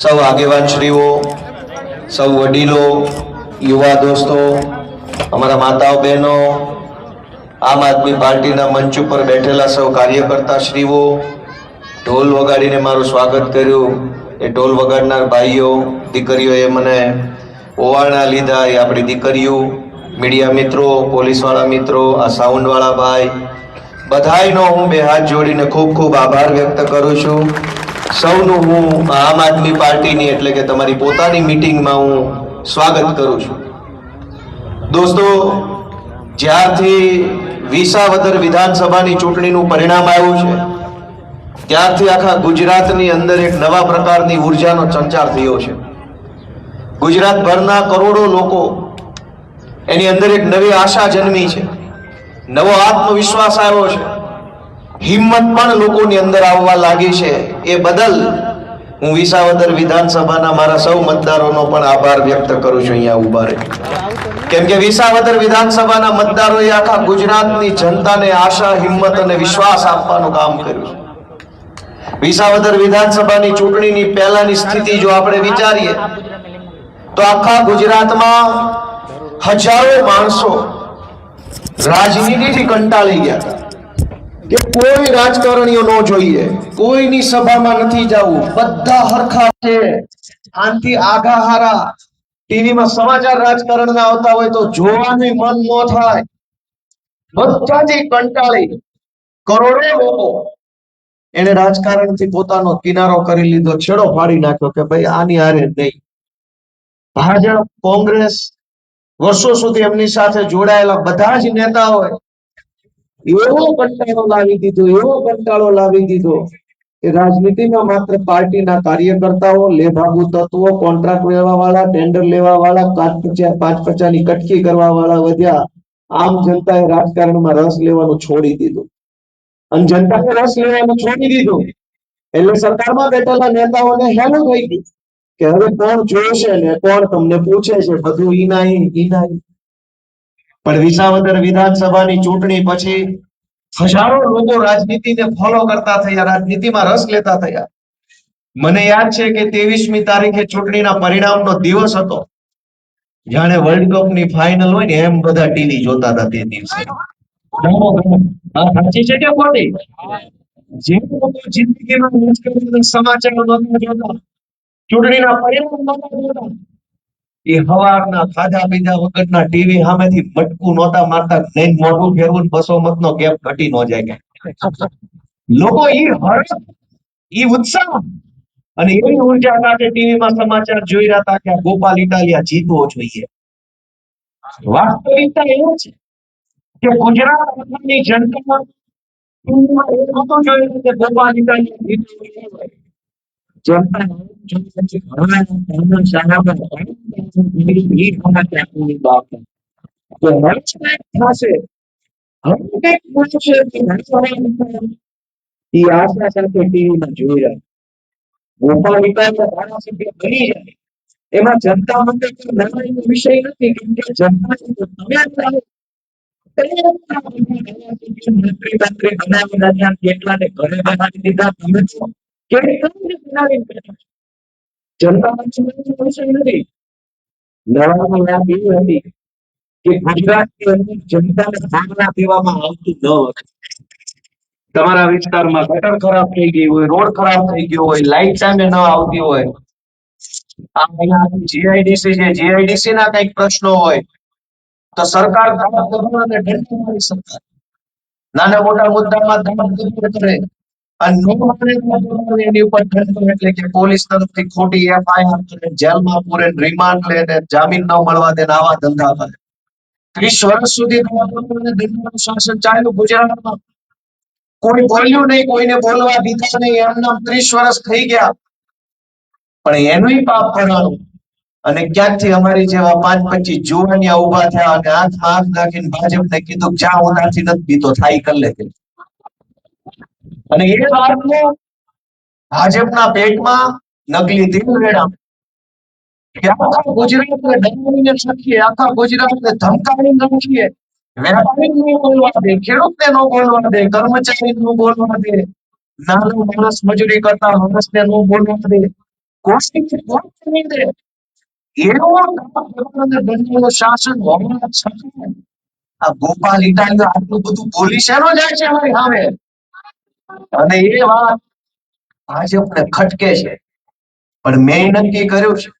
સૌ આગેવાનશ્રીઓ, સૌ વડીલો, યુવા દોસ્તો, અમારા માતાઓ બહેનો, આમ આદમી પાર્ટીના મંચ ઉપર બેઠેલા સૌ કાર્યકર્તા શ્રીઓ, ઢોલ વગાડીને મારું સ્વાગત કર્યું. એ ઢોલ વગાડનાર ભાઈઓ દીકરીઓએ મને ઓવાળના લીધા. એ આપણી દીકરીઓ, મીડિયા મિત્રો, પોલીસવાળા મિત્રો, આ સાઉન્ડવાળા ભાઈ, બધાયનો હું બે હાથ જોડીને ખૂબ ખૂબ આભાર વ્યક્ત કરું છું. સૌનું હું આમ આદમી પાર્ટીની એટલે કે તમારી પોતાની મીટિંગમાં હું સ્વાગત કરું છું. દોસ્તો, જ્યારથી વિસાવદર વિધાનસભાની ચૂંટણીનું પરિણામ આવ્યું છે ત્યારથી આખા ગુજરાતની અંદર એક નવા પ્રકારની ઉર્જાનો સંચાર થયો છે. ગુજરાતભરના કરોડો લોકો એની અંદર એક નવી આશા જન્મી છે, નવો આત્મવિશ્વાસ આવ્યો છે, હિંમત પણ લોકોની અંદર આવવા લાગી છે. એ બદલ હું વિસાવદર વિધાનસભાના મારા સૌ મતદારોનો પણ આભાર વ્યક્ત કરું છું અહીંયા ઉભા રહી. કેમ કે વિસાવદર વિધાનસભાના મતદારોએ આખા ગુજરાતની જનતાને આશા, હિંમત અને વિશ્વાસ આપવાનું કામ કર્યું છે. વિસાવદર વિધાનસભાની ચૂંટણીની પહેલાની સ્થિતિ જો આપણે વિચારીએ તો આખા ગુજરાતમાં હજારો માણસો રાજનીતિથી કંટાળી ગયા હતા કે કોઈ રાજકારણીઓ ન જોઈએ, કોઈની સભામાં નથી જવું, બધા હરખા છે, આનથી આગા હારા. ટીવીમાં સમાચાર રાજકારણના આવતા હોય તો જોવાનું મન ન થાય. બધાથી કંટાળી કરોડો લોકો એને રાજકારણથી પોતાનો કિનારો કરી લીધો, છેડો ફાડી નાખ્યો કે ભાઈ આની હારે નહીં. ભાજપ, કોંગ્રેસ, વર્ષો સુધી એમની સાથે જોડાયેલા બધા જ નેતાઓએ એવો કંટાળો લાવી દીધો કે રાજનીતિમાં માત્ર પાર્ટીના કાર્યકર્તાઓ, લેભાગુ તત્વો, કોન્ટ્રાક્ટ લેવા વાળા, ટેન્ડર લેવા વાળા, પાંચ પચાની કટકી કરવા વાળા વધ્યા. આમ જનતાએ રાજકારણમાં રસ લેવાનું છોડી દીધું. અને જનતાએ રસ લેવાનું છોડી દીધું એટલે સરકારમાં બેઠેલા નેતાઓને હેલું થઈ ગયું કે હવે કોણ જોશે ને કોણ તમને પૂછે છે, બધું ઈનાઈ. પણ વિસાવદર વિધાનસભાની ચૂંટણી પછી હજારો લોકો રાજનીતિને ફોલો કરતા થયા, રાજનીતિમાં રસ લેતા થયા. મને યાદ છે કે 23મી તારીખે ચૂંટણીના પરિણામનો દિવસ હતો. જાણે વર્લ્ડ કપની ફાઇનલ હોય ને એમ બધા ટીવી જોતા હતા તે દિવસે. સાચી છે કે ખોટી? જે લોકો જિંદગીમાં રાજકારણના સમાચારો નહોતા જોતા, ચૂંટણીના પરિણામ નહોતા જોતા, એ હવારના ખાધા પીધા વગરના ટીવી સામેથી મટકું નહોતા મારતા. નહીં મોઢું ફેરવું, 200 મતનો ગેપ ઘટી ન જાય. લોકો ઈ હર્ષ, ઈ ઉત્સાહ અને એવી ઉર્જા સાથે ટીવીમાં સમાચાર જોઈ રહ્યા હતા કે ગોપાલ ઇટાલિયા જીતવો જોઈએ. વાસ્તવિકતા એ છે કે ગુજરાતની જનતા ટીવીમાં એ નહોતું જોયું કે ગોપાલ ઇટાલિયા જીતવો જોઈએ. જનતા એમાં જનતા માટે નાનો વિષય નથી. કેમ કે જનતા કેટલાને ઘરે બનાવી દીધા. તમે જનતા વિષય નથી. નવાની વાત એવી હતી કે ગુજરાતની અંદર જનતાને ખાના પીવામાં આવતું ન હતું. તમારા વિસ્તારમાં ગટર ખરાબ થઈ ગઈ હોય, રોડ ખરાબ થઈ ગયો હોય, લાઈટ ટાઈમે ન આવતી હોય, જીઆઈડીસી છે, જીઆઈડીસી ના કઈક પ્રશ્નો હોય તો સરકાર નાના મોટા મુદ્દામાં કરે અને એની ઉપર એટલે કે પોલીસ તરફથી ખોટી એફઆઈઆર કરે, જેલમાં પૂરે, રિમાન્ડ લે ને જામીન ન મળવા દે, આવા ધંધા કરે. 30 વર્ષ સુધી દંડનું શાસન ચાલ્યું ગુજરાતમાં. કોઈ બોલ્યું નહીં, કોઈને બોલવા દીધા નહીં, એમના 30 વર્ષ થઈ ગયા. પણ એનું પાપ ભરવાનું. અને ક્યાંકથી અમારી જેવા 5-25 જુવાનિયા ઉભા થયા અને આંખ નાખીને ભાજપને કીધું જ્યાં ઉનાથી નથી પીતો થાય કરી લે. અને એ વાતનો ભાજપના પેટમાં નકલી દિલ રેડા કે આખા ગુજરાતને ડરાવીને રાખીએ, આખા ગુજરાતને ધમકાવીને રાખીએ. વેપારીને ન બોલવા દે, ખેડૂતને ન બોલવા દે, કર્મચારીને ન બોલવા દે, નાનો માણસ મજૂરી કરતા માણસને ન બોલવા દે, કોઈ નહીં દે એવો દંડનું શાસન હોવા છતાં આ ગોપાલ ઇટાલિયો આટલું બધું બોલી શેનો જાય છે અમારી સામે? અને એ વાત ભાજપને ખટકે છે. પણ મેં નક્કી કર્યું છે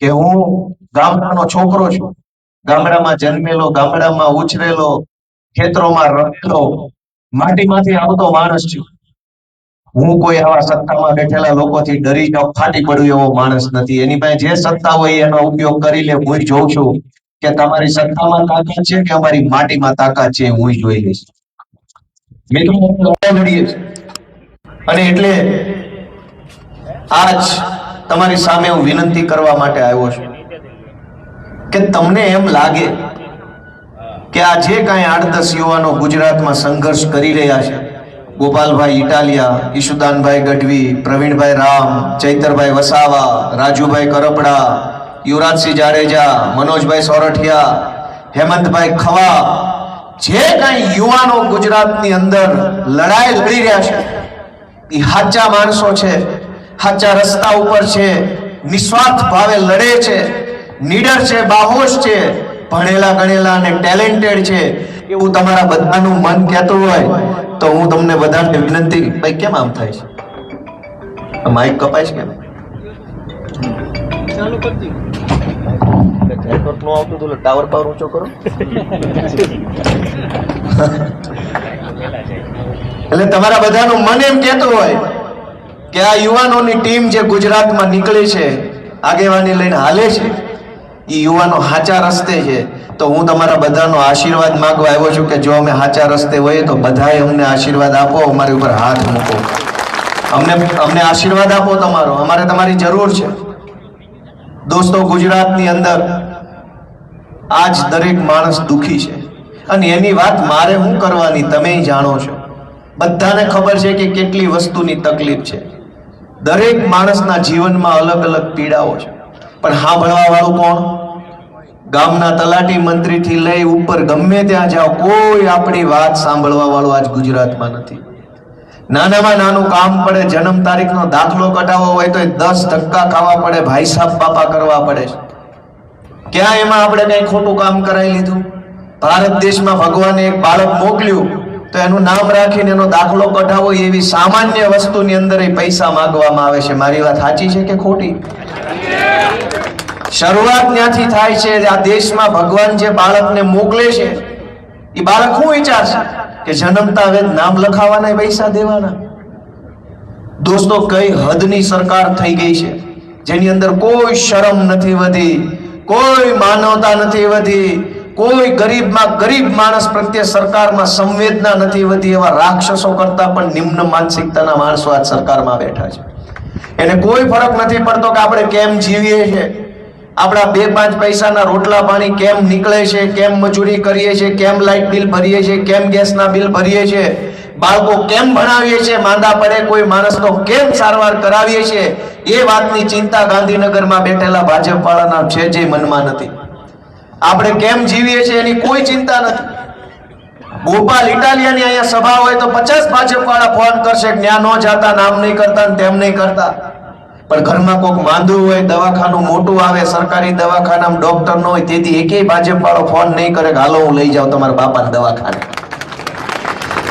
કે હું ગામડાનો છોકરો છું, ગામડામાં જન્મેલો, ગામડામાં ઉછરેલો, ખેતરોમાં રહેલો, માટીમાંથી આવતો માણસ છું. હું કોઈ આવા સત્તામાં બેઠેલા લોકોથી ડરી જાઉં, ફાટી પડું એવો માણસ નથી. એની પાસે જે સત્તા હોય એનો ઉપયોગ કરી લે. હું જોઉં છું કે તમારી સત્તામાં તાકાત છે કે અમારી માટીમાં તાકાત છે, હું જોઈ લઈશ. મિત્રો લડીએ છીએ અને એટલે આજ તમારી સામે હું વિનંતી કરવા માટે આવ્યો છું કે તમને એમ લાગે કે આ જે કાંઈ 8-10 યુવાનો ગુજરાતમાં સંઘર્ષ કરી રહ્યા છે, ગોપાલભાઈ ઇટાલિયા, ઈશુદાનભાઈ ગઢવી, પ્રવીણભાઈ રામ, ચૈતરભાઈ વસાવા, રાજુભાઈ કરપડા, યુવરાજસિંહ જાડેજા, મનોજભાઈ સોરઠિયા, હેમંતભાઈ ખવા, જે કાંઈ યુવાનો ગુજરાતની અંદર લડાઈ લડી રહ્યા છે એ સાચા માણસો છે, સાચા રસ્તા ઉપર છે, નિસ્વાર્થ ભાવે લડે છે, નીડર છે, બાહોશ છે, ભણેલા ગણેલા અને ટેલેન્ટેડ છે એવું તમારા બધાનું મન કહેતું હોય તો હું તમને બધાને વિનંતી, ભાઈ કેમ આમ થાય છે? માઇક કપાય છે કેમ? ચાલુ કરી દી. નેટવર્ક નો આવતું તો ટાવર પાવર ઊંચો કરો. એટલે તમારા બધાનું મન એમ કહેતું હોય કે આ યુવાનોની ટીમ જે ગુજરાતમાં નીકળી છે, આગેવાની લઈને હાલે છે, એ યુવાનો સાચા રસ્તે છે. તો હું તમારા બધાનો આશીર્વાદ માંગવા આવ્યો છું કે જો અમે સાચા રસ્તે હોઈએ તો બધાએ અમને આશીર્વાદ આપો, અમારી ઉપર હાથ મૂકો, અમને આશીર્વાદ આપો તમારો, અમારે તમારી જરૂર છે. દોસ્તો, ગુજરાતની અંદર આજ દરેક માણસ દુખી છે અને એની વાત મારે શું કરવાની, તમે જાણો છો. બધાને ખબર છે કે કેટલી વસ્તુની તકલીફ છે. દરેક માણસના જીવનમાં અલગ અલગ પીડાઓ છે, પણ સાંભળવા વાળું કોણ? ગામના તલાટી મંત્રીથી લઈ ઉપર ગમે ત્યાં જાઓ, કોઈ આપણી વાત સાંભળવા વાળું આજ ગુજરાતમાં નથી. નાનામાં નાનું કામ પડે, જન્મ તારીખનો દાખલો કઢાવવો હોય તો 10 ધક્કા ખાવા પડે, ભાઈ સાહેબ બાપા કરવા પડે છે. ક્યાં એમાં આપણે કઈ ખોટું કામ કરાવી લીધું? ભારત દેશમાં ભગવાને એક બાળક મોકલ્યું તો એનું નામ રાખીને એનો દાખલો કઢાવો એવી સામાન્ય વસ્તુની અંદર પૈસા માંગવામાં આવે છે. મારી વાત સાચી છે કે ખોટી? શરૂઆત ત્યાંથી થાય છે. આ દેશમાં ભગવાન જે બાળકને મોકલે છે એ બાળક શું વિચારશે કે જન્મતા હવે નામ લખાવાના પૈસા દેવાના? દોસ્તો, કઈ હદની સરકાર થઈ ગઈ છે જેની અંદર કોઈ શરમ નથી વધી, કોઈ માનવતા નથી વધી, કોઈ ગરીબમાં ગરીબ માણસ પ્રત્યે સરકારમાં સંવેદના નથી વધી. એવા રાક્ષસો કરતા પણ નિમ્ન માનસિકતાના માણસો આજ સરકારમાં બેઠા છે. એને કોઈ ફરક નથી પડતો કે આપણે કેમ જીવીએ છીએ, આપણા 2-5 પૈસાના રોટલા પાણી કેમ નીકળે છે, કેમ મજૂરી કરીએ છીએ, કેમ લાઇટ બિલ ભરીએ છીએ, કેમ ગેસના બિલ ભરીએ છીએ, બાળકો કેમ ભણાવીએ છીએ, માંદા પડે કોઈ માણસનો કેમ સારવાર કરાવીએ છીએ, એ વાતની ચિંતા ગાંધીનગરમાં બેઠેલા ભાજપ વાળાના છે જે મનમાં નથી. આપણે કેમ જીવીએ છીએ એની કોઈ ચિંતા નથી. ગોપાલ ઇટાલિયાની અહીંયા સભા હોય તો 50 ભાજપ વાળા ફોન કરશે કે ત્યાં ન જાતા, નામ નહીં કરતા ને તેમ નહીં કરતા. પણ ઘરમાં કોઈક માંદું હોય, દવાખાનું મોટું આવે, સરકારી દવાખાનામાં ડોક્ટર ન હોય, તેથી એકેય ભાજપ વાળો ફોન નહીં કરે કે હાલો હું લઈ જાઉં તમારા બાપાને દવાખાને.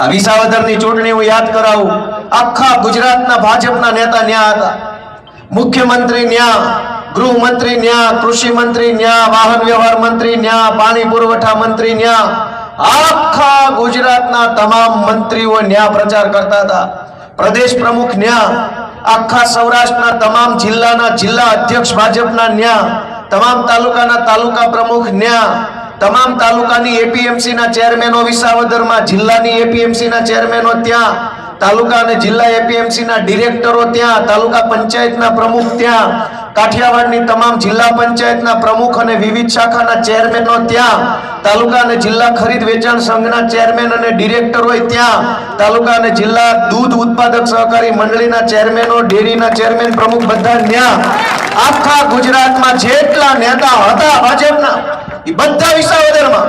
આ વિસાવદરની ચૂંટણી હું યાદ કરાવું, આખા ગુજરાતના ભાજપના નેતા ન્યા હતા. મુખ્યમંત્રી ન્યા, ગૃહમંત્રી ન્યા, કૃષિ મંત્રી ન્યા, વાહન વ્યવહાર મંત્રી ન્યા, પાણી પુરવઠા મંત્રી ન્યા, આખા ગુજરાતના તમામ મંત્રીઓ ન્યા પ્રચાર કરતા હતા. પ્રદેશ પ્રમુખ ન્યા, આખા સૌરાષ્ટ્રના તમામ જિલ્લાના જિલ્લા અધ્યક્ષ ભાજપના ન્યા, તમામ તાલુકાના તાલુકા પ્રમુખ ન્યા, તમામ તાલુકાની એપીએમસી ના ચેરમેનો વિસાવદરમાં, જિલ્લાની એપીએમસી ના ચેરમેનો ત્યાં, તાલુકા અને જિલ્લા એપીએમસી ના ડિરેક્ટરો ત્યાં, તાલુકા પંચાયતના પ્રમુખ ત્યાં, કાઠિયાવાડની તમામ જિલ્લા પંચાયતના પ્રમુખ અને વિવિધ શાખાના ચેરમેનો ત્યાં, તાલુકા અને જિલ્લા ખરીદ વેચાણ સંઘના ચેરમેન અને ડિરેક્ટરો ત્યાં, તાલુકા અને જિલ્લા દૂધ ઉત્પાદક સહકારી મંડળીના ચેરમેનો, ડેરીના ચેરમેન પ્રમુખ બધા ત્યાં. આખા ગુજરાતમાં જેટલા નેતા હતા ભાજપના એ બધા વિસાવદરમાં.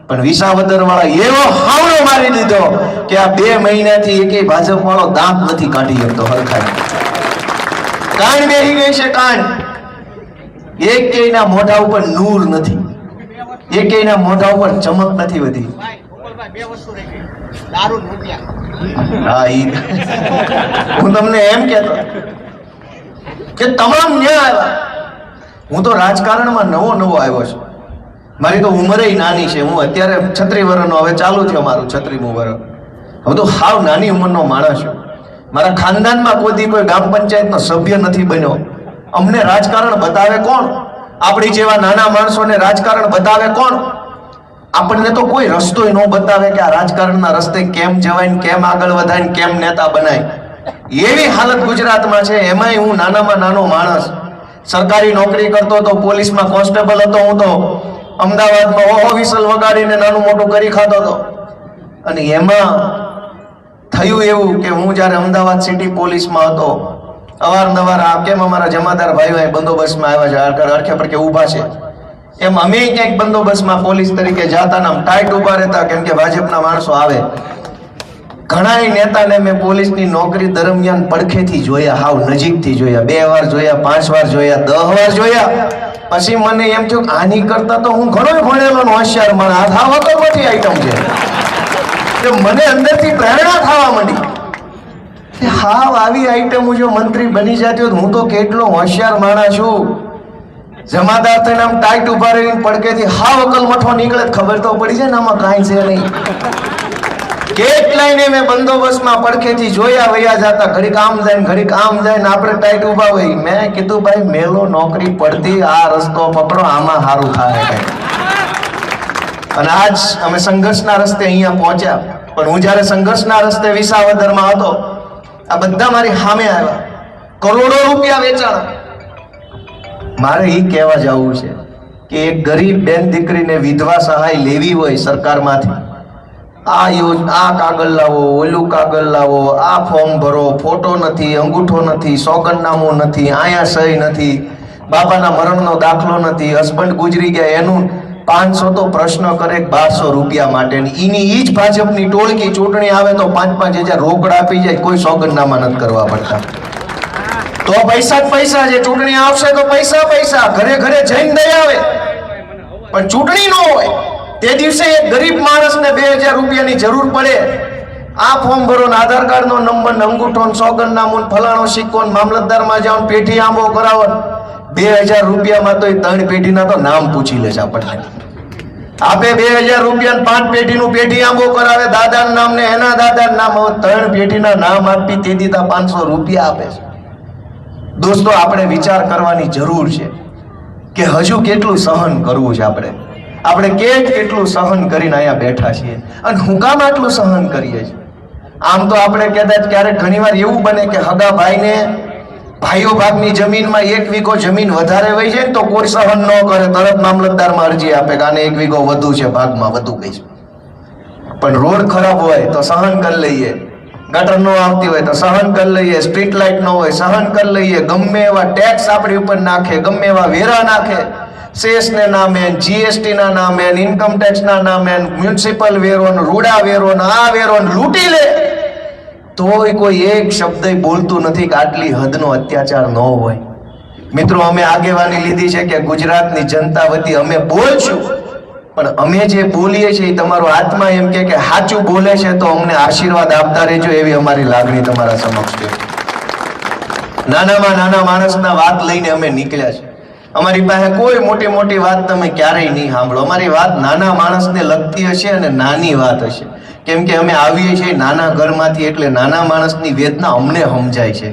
પણ વિસાવદર વાળા એવો હાવડો મારી દીધો કે આ 2 મહિનાથી એકેય ભાજપ વાળો દાંત નથી કાઢી શકતો હરખાય. કાન બેહી ગઈ છે, કાન. એક કેયના મોઢા ઉપર નૂર નથી, એક કેયના મોઢા ઉપર ચમક નથી વધી. હા, હું તમને એમ કહેતો કે તમામ ન્યાય આવ્યા. હું તો રાજકારણમાં નવો આવ્યો છું. મારી તો ઉંમરે નાની છે. હું અત્યારે 36 વર્ષનો, હવે ચાલુ થયો મારું 36મું વર્ષ. હું તો હાવ નાની ઉંમરનો માણસ છું. મારા ખાનદાનમાં કોઈ ગ્રામ પંચાયતનો સભ્ય નથી બન્યો. અમને રાજકારણ બતાવે કોણ? આપણી જેવા નાના માણસોને રાજકારણ બતાવે કોણ? આપણને તો કોઈ રસ્તો ન બતાવે કે આ રાજકારણના રસ્તે કેમ જવાય, કેમ આગળ વધાય, કેમ નેતા બનાય. એવી હાલત ગુજરાતમાં છે. એમાંય હું નાનામાં નાનો માણસ, સરકારી નોકરી કરતો હતો, પોલીસમાં કોન્સ્ટેબલ હતો. હું તો અમદાવાદમાં વિસલ વગાડીને નાનું મોટું કરી ખાતો હતો. અને એમાં થયું એવું કે હું જ્યારે અમદાવાદ સિટી પોલીસમાં હતો, અવારનવાર આ કેમ અમારા જમાદાર ભાઈઓ અહીં બંદોબસ્તમાં આવ્યા છે, અડખે પડખે ઊભા છે, એમ અમે ક્યાંક બંદોબસ્તમાં પોલીસ તરીકે જાતા ને ટાઈટ ઉભા રહેતા, કેમ કે ભાજપના માણસો આવે. ઘણા નેતાને મેં પોલીસની નોકરી દરમિયાન પડખેથી જોયા, હાવ નજીકથી જોયા, 2 વાર જોયા, 5 વાર જોયા, 10 વાર જોયા. પછી મને એમ થયું કે આની કરતા તો હું ઘણો ભણેલો ને હોશિયાર માણસ, આ થાવ તો બધી આઈટમ છે. મને અંદરથી પ્રેરણા થવા માંડી. હાવ આવી આઈટમ જો મંત્રી બની જતી હોત, હું તો કેટલો હોશિયાર માણસ છું. જમાદાર થઈને આમ ટાઈટ ઉભા રહીને પડકેથી હાવ અકલ મઠો નીકળે, ખબર તો પડી જાય ને આમાં કાંઈ છે નહીં. કેટલાયને મેં બંદોબસ્તમાં પડખેથી જોયા, વયા જતા, ઘડીક આમ જાય ને ઘડીક આમ જાય ને આપણે ટાઈટ ઉભા હોય. મેં કીધું ભાઈ મેલો નોકરી પડતી, આ રસ્તો પકડો, આમાં સારું થાય કઈ. અને આજ અમે સંઘર્ષના રસ્તે અહીંયા પહોંચ્યા. પણ હું જ્યારે સંઘર્ષના રસ્તે વિસાવદરમાં હતો, આ બધા મારી સામે આવ્યા, કરોડો રૂપિયા વેચાણા. મારે એ કહેવા જવું છે કે એક ગરીબ બેન દીકરીને વિધવા સહાય લેવી હોય સરકારમાંથી, આ કાગળ લાવો, ઓલું કાગળ લાવો, આ ફોર્મ ભરો, ફોટો નથી, અંગૂઠો નથી, સોગંદનામું નથી, આયા સહી નથી, બાપાના મરણનો દાખલો નથી, હસબન્ડ ગુજરી ગયા એનું 500 તો પ્રશ્ન કરે 1200 રૂપિયા માટે. એની ઈ જ ભાજપની ટોળકી ચૂંટણી આવે તો 5-5 હજાર રોકડ આપી જાય, કોઈ સોગંદનામા નથી કરવા પડતા. તો પૈસા જ પૈસા છે. ચૂંટણી આવશે તો પૈસા, ઘરે ઘરે જઈને દઈ આવે. પણ ચૂંટણી ન હોય તે દિવસે એક ગરીબ માણસને 2000 રૂપિયાની જરૂર પડે. આ ફોર્મ ભરો ને આધાર કાર્ડ નો નંબર ને અંગૂઠો ને સોગંદનામું ને ફલાણો સિક્કો ને મામલતદારમાં જાઓ ને પેઢી આંબો કરાવો, 2000 રૂપિયામાં તો 3 પેઢીના તો નામ પૂછી લે છે આપણને. આપે 2000 રૂપિયા 5 પેઢીનું પેઢી આંબો કરાવે, દાદાનું નામ ને એના દાદાનું નામ, 3 પેઢીના નામ આપી તે દીધા 500 રૂપિયા આપે છે. દોસ્તો, આપણે વિચાર કરવાની જરૂર છે કે હજુ કેટલું સહન કરવું છે. આપણે કેટલું સહન કરીને અહીંયા બેઠા છીએ અને હું કામ આટલું સહન કરીએ છીએ. આમ તો આપણે કદાચ ક્યારેક ઘણીવાર એવું બને કે હગા ભાઈને ભાઈઓ ભાગની જમીનમાં 1 વીઘો જમીન વધારે વહી જાય તો કોઈ સહન ન કરે, તરત મામલતદારમાં અરજી આપે કે આને 1 વીઘો વધુ છે, ભાગમાં વધુ ગઈ છે. પણ રોડ ખરાબ હોય તો સહન કરી લઈએ, ગટર નો આવતી હોય તો સહન કરી લઈએ, સ્ટ્રીટ લાઇટ નો હોય સહન કરી લઈએ, ગમે એવા ટેક્સ આપણી ઉપર નાખે, ગમે એવા વેરા નાખે, સેસ ને નામે, જીએસટી ના નામે, ઇન્કમ ટેક્સ ના નામે, મ્યુનિસિપલ વેરો, રૂડા વેરો, આ વેરો લૂંટી લે, તોય કોઈ એક શબ્દ બોલતું નથી કે આટલી હદનો અત્યાચાર ન હોય. મિત્રો, અમે આગેવાની લીધી છે કે ગુજરાતની જનતા વતી અમે બોલશું, પણ અમે જે બોલીએ છીએ તમારો આત્મા એમ કે સાચું બોલે છે તો અમને આશીર્વાદ આપતા રહેજો, એવી અમારી લાગણી તમારા સમક્ષ છે. નાનામાં નાના માણસના વાત લઈને અમે નીકળ્યા છે. અમારી પાસે કોઈ મોટી વાત તમે ક્યારેય નહીં સાંભળો. અમારી વાત નાના માણસને લગતી હશે અને નાની વાત હશે, કેમ કે અમે આવીએ છીએ નાના ઘરમાંથી, એટલે નાના માણસની વેદના અમને સમજાય છે.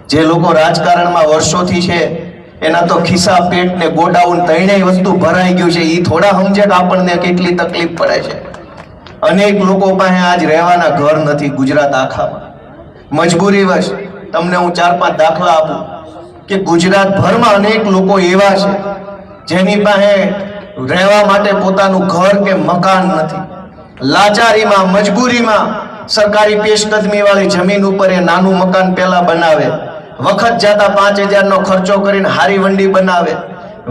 જે લોકો રાજકારણમાં વર્ષોથી છે એના તો ખિસ્સા, પેટ ને ગોડાઉન ત્રણેય વસ્તુ ભરાઈ ગયું છે. એ થોડા સમજે કે આપણને કેટલી તકલીફ પડે છે. અનેક લોકો પાસે આજ રહેવાના ઘર નથી ગુજરાત આખામાં. મજબૂરીવશ તમને હું 4-5 દાખલા આપું કે ગુજરાતભરમાં અનેક લોકો એવા છે જેની પાસે રહેવા માટે પોતાનું ઘર કે મકાન નથી. લાચારીમાં, મજબૂરીમાં સરકારી પેશકદમી વાળી જમીન ઉપર એ નાનું મકાન પેલા બનાવે, વખત જાતા 5000 નો ખર્ચો કરીને હારી વંડી બનાવે,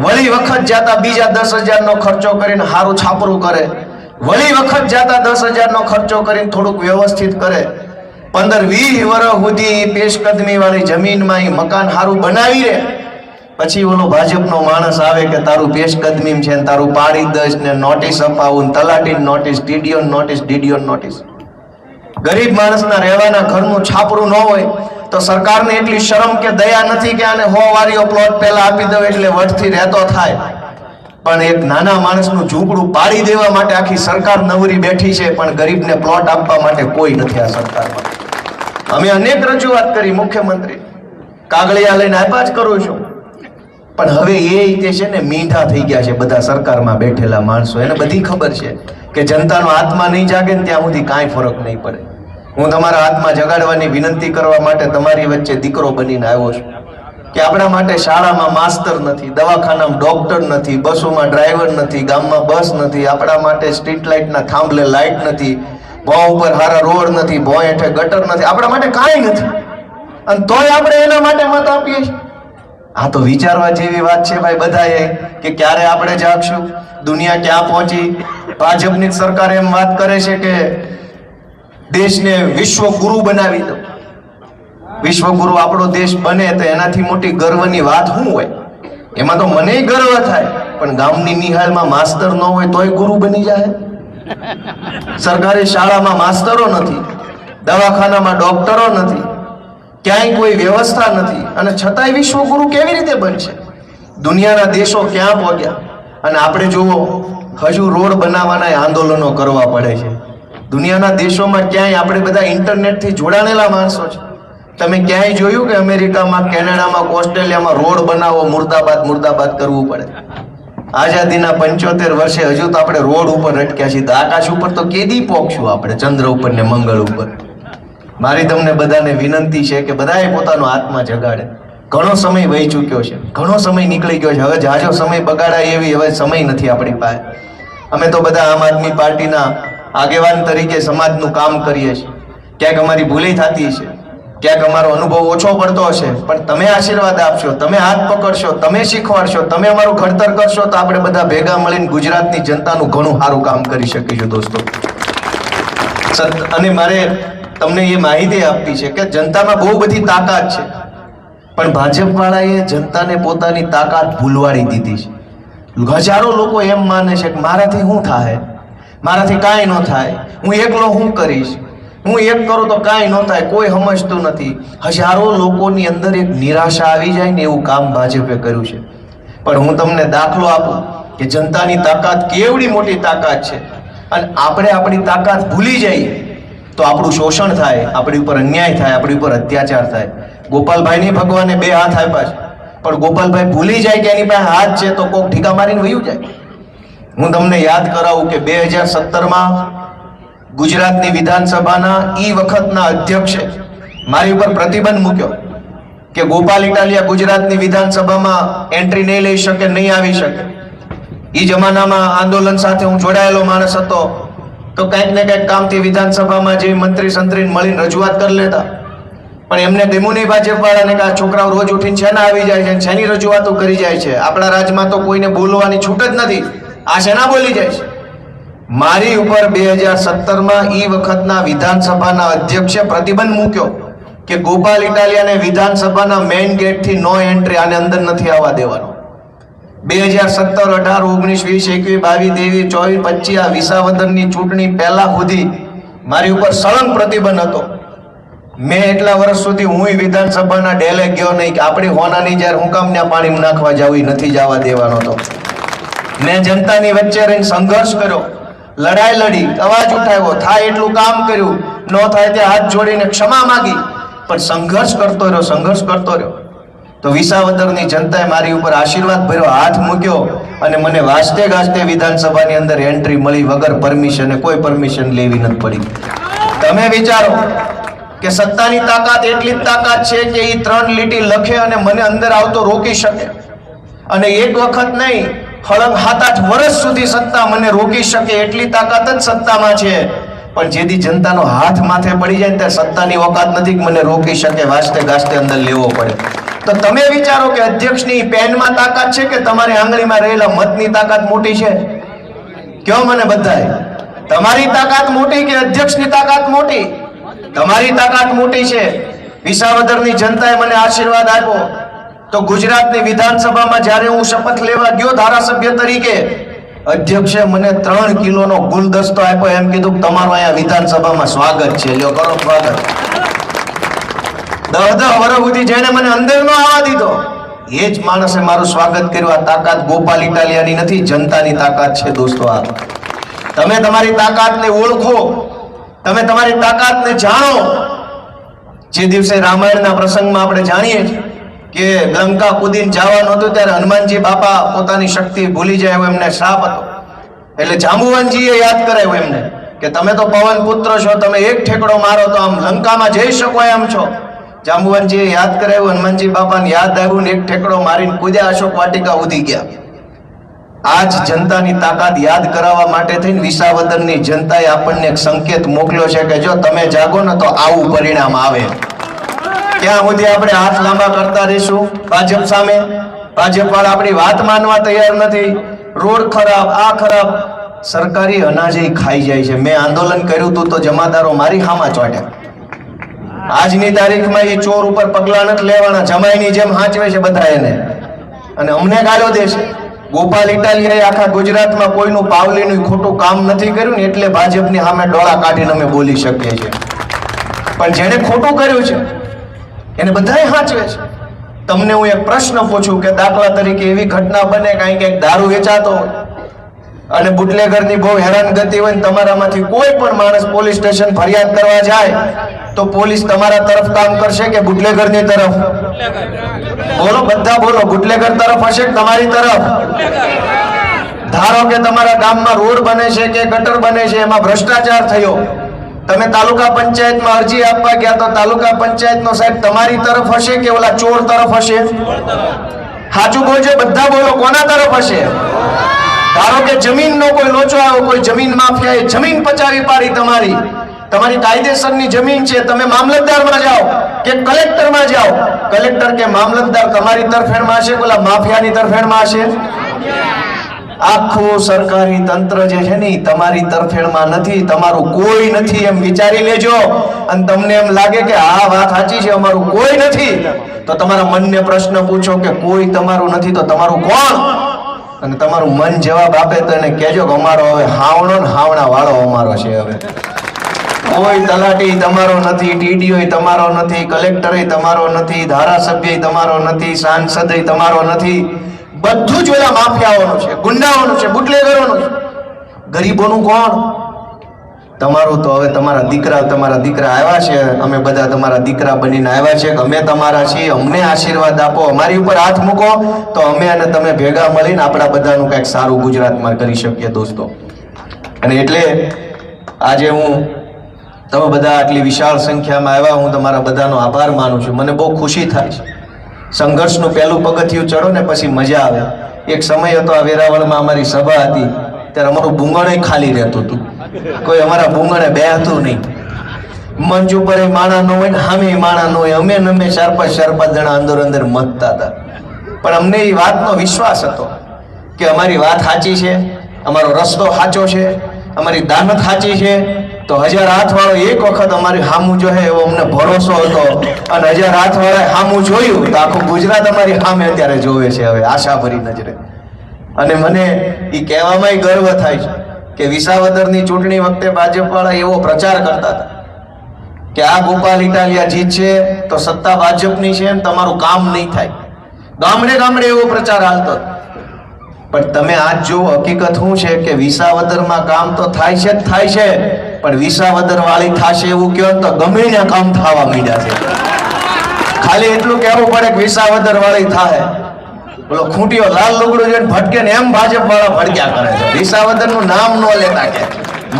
વળી વખત જાતા બીજા 10,000 નો ખર્ચો કરીને હારું છાપરું કરે, વળી વખત જાતા 10,000 નો ખર્ચો કરીને થોડુંક વ્યવસ્થિત કરે. 15-20 વર્ષ સુધી પેશકદમી વાળી જમીનમાં ઈ મકાન સારું બનાવી રહે, પછી ઓલો ભાજપનો માણસ આવે કે તારું પેશકદમી છે ને તારું પાડી દઈશ ને નોટિસ અપાવું, તલાટી notice, TDO notice, DDO notice. ગરીબ માણસના રહેવાના ઘરનું છાપરું ન હોય તો સરકારને એટલી શરમ કે દયા નથી કે આને 100 વારીઓ પ્લોટ પહેલા આપી દો એટલે વટથી રહેતો થાય. પણ એક નાના માણસનું ઝૂંપડું પાડી દેવા માટે આખી સરકાર નવરી બેઠી છે, પણ ગરીબને પ્લોટ આપવા માટે કોઈ નથી આ સરકારમાં. અમે અનેક રજૂઆત કરી મુખ્યમંત્રી, કાગળિયા લઈને આપ્યા જ કરું છું, પણ હવે એ રીતે છે ને મીંઢા થઈ ગયા છે બધા સરકારમાં બેઠેલા માણસો. એને બધી ખબર છે કે જનતાનો આત્મા નહીં જાગે ને ત્યાં સુધી કાંઈ ફરક નહીં પડે. હું તમારા આત્મા જગાડવાની વિનંતી કરવા માટે તમારી વચ્ચે દીકરો બનીને આવ્યો છું કે આપણા માટે શાળામાં માસ્તર નથી, દવાખાનામાં ડોક્ટર નથી, બસોમાં ડ્રાઈવર નથી, ગામમાં બસ નથી, આપણા માટે સ્ટ્રીટ લાઇટના થાંભલે લાઇટ નથી, ભોં ઉપર હારા રોડ નથી, ભોં હેઠે ગટર નથી, આપણા માટે કાંઈ નથી, અને તોય આપણે એના માટે મત આપીએ છીએ. આ તો વિચારવા જેવી વાત છે ભાઈ બધાએ કે ક્યારે આપણે જાગશું, દુનિયા ક્યાં પહોંચી. ભાજપની સરકાર એમ વાત કરે છે કે દેશને વિશ્વગુરુ બનાવી દો. વિશ્વગુરુ આપણો દેશ બને તો એનાથી મોટી ગર્વની વાત શું હોય? એમાં તો મને ગર્વ થાય, પણ ગામની નિહાલમાં માસ્તર ન હોય તોય ગુરુ બની જાય. સરકારી શાળામાં માસ્તરો નથી, દવાખાનામાં ડોક્ટરો નથી, ક્યાંય કોઈ વ્યવસ્થા નથી, અને છતાંય વિશ્વગુરુ કેવી રીતે બનશે? દુનિયાના દેશો ક્યાં પહોંચ્યા, અને આપણે જુઓ હજુ રોડ બનાવવાના આંદોલનો કરવા પડે છે. દુનિયાના દેશોમાં ક્યાંય આપણે બધા ઇન્ટરનેટથી જોડાણેલા માણસો છે. તમે ક્યાંય જોયું કે અમેરિકામાં, કેનેડામાં, ઓસ્ટ્રેલિયામાં રોડ બનાવો, મુર્દાબાદ મુર્દાબાદ કરવું પડે? આઝાદીના 75 વર્ષે હજુ તો આપણે રોડ ઉપર અટક્યા છીએ. આકાશ ઉપર તો કેદી પહોંચશું આપણે, ચંદ્ર ઉપર ને મંગળ ઉપર? મારી તમને બધાને વિનંતી છે કે બધાએ પોતાનો આત્મા જગાડે. ઘણો સમય વહી ચૂક્યો છે, ઘણો સમય નીકળી ગયો છે, હવે જાજો સમય બગાડાય એવી હવે સમય નથી આપણી પાસે. અમે તો બધા આમ આદમી પાર્ટીના આગેવાન તરીકે સમાજનું કામ કરીએ છીએ. ક્યાંક અમારી ભૂલી થતી છે, ક્યાંક અમારો અનુભવ ઓછો પડતો હશે, પણ તમે આશીર્વાદ આપશો, તમે હાથ પકડશો, તમે શીખવાડશો, તમે અમારું ઘડતર કરશો તો આપણે બધા ભેગા મળીને ગુજરાતની જનતાનું ઘણું સારું કામ કરી શકીશું દોસ્તો. અને મારે તમને એ માહિતી આપવી છે કે જનતામાં બહુ બધી તાકાત છે, પણ ભાજપ વાળાએ જનતાને પોતાની તાકાત ભૂલવાડી દીધી છે. હજારો લોકો એમ માને છે કે મારાથી શું થાય, મારાથી કાંઈ ન થાય, હું એકલો શું કરીશ, હું એક કરું તો કાંઈ ન થાય, કોઈ સમજતું નથી. હજારો લોકોની અંદર એક નિરાશા આવી જાય ને એવું કામ ભાજપે કર્યું છે. પણ હું તમને દાખલો આપું કે જનતાની તાકાત કેવડી મોટી તાકાત છે, અને આપણે આપણી તાકાત ભૂલી જઈએ તો આપણું શોષણ થાય, આપણી ઉપર અન્યાય થાય, આપણી ઉપર અત્યાચાર થાય. ગોપાલભાઈને ભગવાને 2 હાથ આપ્યા છે, પણ ગોપાલભાઈ ભૂલી જાય કે એની પાસે હાથ છે તો કોક ઠીકા મારીને વયું જાય. હું તમને યાદ કરાવું કે 2017માં ગુજરાતની વિધાનસભાના વખતના અધ્યક્ષે મારી ઉપર પ્રતિબંધ મૂક્યો કે ગોપાલ ઇટાલિયા ગુજરાતની વિધાનસભામાં એન્ટ્રી નહીં લઈ શકે, નહીં આવી શકે. એ જમાનામાં આંદોલન સાથે હું જોડાયેલો માણસ હતો, તો કંઈક ને કંઈક કામથી વિધાનસભામાં જે મંત્રી સંત્રીને મળીને રજૂઆત કરી લેતા. પણ એમને ગમ્યું નહીં ભાજપ વાળાને કે આ છોકરાઓ રોજ ઉઠીને શેના આવી જાય છે, શેની રજૂઆતો કરી જાય છે. આપણા રાજ્યમાં તો કોઈને બોલવાની છૂટ જ નથી, આ શેના બોલી જાય છે. મારી ઉપર 2017માં વખતના વિધાનસભાના અધ્યક્ષે પ્રતિબંધ મૂક્યો કે ગોપાલ ઇટાલિયાને વિધાનસભાના મેઇન ગેટથી નો એન્ટ્રી, આને અંદર નથી આવવા દેવાનો. 2017, 18, 19, 20, 21, 22, 23, 24, 25 આ વિસાવદરની ચૂંટણી પહેલા સુધી મારી ઉપર સળંગ પ્રતિબંધ હતો. મેં એટલા વર્ષ સુધી હું વિધાનસભાના ડેલે ગયો નહીં કે આપણી હોનાની જ્યારે હું કામ ત્યાં પાણી નાખવા જાવ, નથી જવા દેવાનો હતો. મેં જનતાની વચ્ચે રહીને સંઘર્ષ કર્યો, લડાઈ લડી, અવાજ ઉઠાવ્યો, થાય એટલું કામ કર્યું, ન થાય તે હાથ જોડીને ક્ષમા માંગી, પણ સંઘર્ષ કરતો રહ્યો. તો વિસાવદરની જનતાએ મારી ઉપર આશીર્વાદ ભર્યો, હાથ મૂક્યો, અને મને વાસ્તે ગાસ્તે વિધાનસભાની અંદર એન્ટ્રી મળી વગર પરમિશન, કોઈ પરમિશન લેવી નથી પડી. તમે વિચારો કે સત્તાની તાકાત એટલી જ તાકાત છે કે એ 3 લીટી લખે અને મને અંદર આવતો રોકી શકે, અને એક વખત નહીં, હળંગ 7-8 વર્ષ સુધી સત્તા મને રોકી શકે એટલી તાકાત જ સત્તામાં છે. પણ જેથી જનતાનો હાથ માથે પડી જાય ને ત્યારે સત્તાની ઓકાત નથી કે મને રોકી શકે, વાસ્તે ગાસ્તે અંદર લેવો પડે. તો તમે વિચારો કે અધ્યક્ષની પેનમાં તાકાત છે કે તમારી આંગળીમાં રહેલા મતની તાકાત મોટી છે? કયો મને બધાય, તમારી તાકાત મોટી કે અધ્યક્ષની તાકાત મોટી? તમારી તાકાત મોટી છે. વિસાવદરની જનતાએ મને આશીર્વાદ આપ્યો તો ગુજરાતની વિધાનસભામાં જ્યારે હું શપથ લેવા ગયો ધારાસભ્ય તરીકે, અધ્યક્ષે મને 3 કિલોનો ગુલદસ્તો આપ્યો, એમ કીધું તમારું અહીંયા વિધાનસભામાં સ્વાગત છે, લ્યો કરો સ્વાગત. 10 વર્ષ સુધી જેને મને અંદર નો આવવા દીધો એ જ માણસે મારું સ્વાગત કર્યું. આ તાકાત ગોપાલ ઇટાલિયાની નથી, જનતાની તાકાત છે દોસ્તો. આ તમે તમારી તાકાતને ઓળખો, તમે તમારી તાકાતને જાણો. જે દિવસે રામાયણના પ્રસંગમાં આપણે જાણીએ કે લંકા કૂદીને જવાનું હતું ત્યારે હનુમાનજી બાપા પોતાની શક્તિ ભૂલી જાય એવો એમને શ્રાપ હતો. એટલે જાંબુવનજીએ યાદ કરાવ્યું એમને કે તમે તો પવન પુત્ર છો, તમે એક ઠેકડો મારો તો આમ લંકામાં જઈ શકો એમ છો. જાંબુવનજીએ યાદ કરાવ્યું, હનુમાનજી બાપાને યાદ આવ્યું ને એક ઠેકડો મારીને કૂદ્યા, અશોક વાટિકા ઉધી ગયા. આજ જનતાની તાકાત યાદ કરાવવા માટે થઈને વિસાવદરની જનતાએ આપણને એક સંકેત મોકલ્યો છે કે જો તમે જાગો ને તો આવું પરિણામ આવે. ત્યાં સુધી આપણે હાથ લાંબા કરતા રહીશું ભાજપ સામે. ભાજપ વાળા આપણી વાત માનવા તૈયાર નથી. રોડ ખરાબ, આ ખરાબ, સરકારી અનાજ ખાઈ જાય છે. મેં આંદોલન કર્યું હતું તો જમાદારો મારી હામાં ચોટ્યા. આજની તારીખમાં એ ચોર ઉપર પગલા નથી લેવાના, જમાઈની જેમ હાંચવે છે બધા એને, અને અમને ગાળો દે છે. ગોપાલ ઇટાલિયાએ આખા ગુજરાતમાં કોઈનું પાવલીનું ખોટું કામ નથી કર્યું ને એટલે ભાજપની સામે ડોળા કાઢીને અમે બોલી શકીએ છીએ. પણ જેને ખોટું કર્યું છે એને બધાએ હાંચવે છે. તમને હું એક પ્રશ્ન પૂછું કે દાખલા તરીકે એવી ઘટના બને કાંઈ ક્યાંક દારૂ વેચાતો હોય અને બુટલેગરની બહુ હેરાનગતિ હોય ને તમારામાંથી કોઈ પણ માણસ પોલીસ સ્ટેશન ફરિયાદ કરવા જાય તો પોલીસ તમારા તરફ કામ કરશે કે બુટલેગરની તરફ? બોલો, બધા બોલો. બુટલેગર તરફ હશે કે તમારી તરફ? ધારો કે તમારા ગામમાં રોડ બને છે કે ગટર બને છે, એમાં ભ્રષ્ટાચાર થયો, તમે તાલુકા પંચાયતમાં અરજી આપવા ગયા તો તાલુકા પંચાયતનો સાહેબ તમારી તરફ હશે કે ઓલા ચોર તરફ હશે? સાચું બોલજો, બધા બોલો, કોના તરફ હશે? ધારો કે જમીનનો કોઈ લોચો આવ્યો, કોઈ જમીન માફિયાએ જમીન પચાવી પાડી, તમારી કાયદેસરની જમીન છે, તમે મામલતદારમાં જાઓ કે કલેક્ટરમાં જાઓ, કલેક્ટર કે મામલતદાર તમારી તરફેણમાં હશે કે ઓલા માફિયાની તરફેણમાં હશે? આખું સરકારી તંત્ર જે છે ને તમારી તરફેણમાં નથી, તમારું કોઈ નથી એમ વિચારી લેજો. અને તમને એમ લાગે કે આ વાત સાચી છે, અમારું કોઈ નથી, તો તમારા મનને પ્રશ્ન પૂછો કે કોઈ તમારું નથી તો તમારું કોણ? અને તમારું મન જવાબ આપે તો એને કહેજો કે અમારો હવે હાવણો ને હાવણા વાળો અમારો છે. હવે કોઈ તલાટી તમારો નથી, ટીડીઓ તમારો નથી, કલેક્ટર તમારો નથી, ધારાસભ્ય તમારો નથી, સાંસદ તમારો નથી. બધું જ ઓલા માફિયાઓનું છે, ગુંડાઓનું છે, બુટલેગરોનું છે. ગરીબોનું કોણ? તમારું તો હવે તમારા દીકરા આવ્યા છે, અમે બધા તમારા દીકરા બનીને આવ્યા છે, અમે તમારા છીએ, અમને આશીર્વાદ આપો, અમારી ઉપર હાથ મૂકો તો અમે અને તમે ભેગા મળીને આપણા બધાનું કંઈક સારું ગુજરાતમાં કરી શકીએ દોસ્તો. અને એટલે આજે તમે બધા આટલી વિશાળ સંખ્યામાં આવ્યા, હું તમારા બધાનો આભાર માનું છું. મને બહુ ખુશી થાય છે. સંઘર્ષનું પહેલું પગથિયું ચડો ને પછી મજા આવે. એક સમય હતો આ વેરાવળમાં અમારી સભા હતી ત્યારે અમારું બુંગણે ખાલી રહેતું હતું, કોઈ અમારા બુંગણે બેહતું નહીં. મંચ ઉપર એ માણા ન હોય ને સામે માણા ન હોય, અમે 4-5 જણા અંદર મતતા હતા. પણ અમને એ વાતનો વિશ્વાસ હતો કે અમારી વાત સાચી છે, અમારો રસ્તો સાચો છે, અમારી દાનત સાચી છે, તો 1000 હાથ વાળો એક વખત અમારી સામું જોહે એવો અમને ભરોસો હતો. અને 1000 હાથ વાળા સામું જોયું તો આખું ગુજરાત અમારી સામે અત્યારે જોવે છે હવે આશાભરી નજરે. અને મને એ કહેવામાં ગર્વ થાય છે કે વિસાવદરની ચૂંટણી વખતે ભાજપ વાળા એવો પ્રચાર કરતા હતા કે આ ગોપાલ ઇટાલિયા જીતશે તો સત્તા ભાજપની છે, તમારું કામ નહીં થાય. ગામડે એવો પ્રચાર હાલતો. પણ તમે આજ જો હકીકત શું છે કે વિસાવદરમાં કામ તો થાય છે, પણ વિસાવદર વાળી થશે એવું કહો તો ગમે ત્યાં કામ થવા માંડ્યા છે. ખાલી એટલું કહેવું પડે કે વિસાવદર વાળી થાય. બોલો ખૂંટીઓ લાલ લુગડું જોઈને ભટકે ને એમ ભાજપ વાળા ભટક્યા કરે છે. વિસાવદર નું નામ ન લેતા કે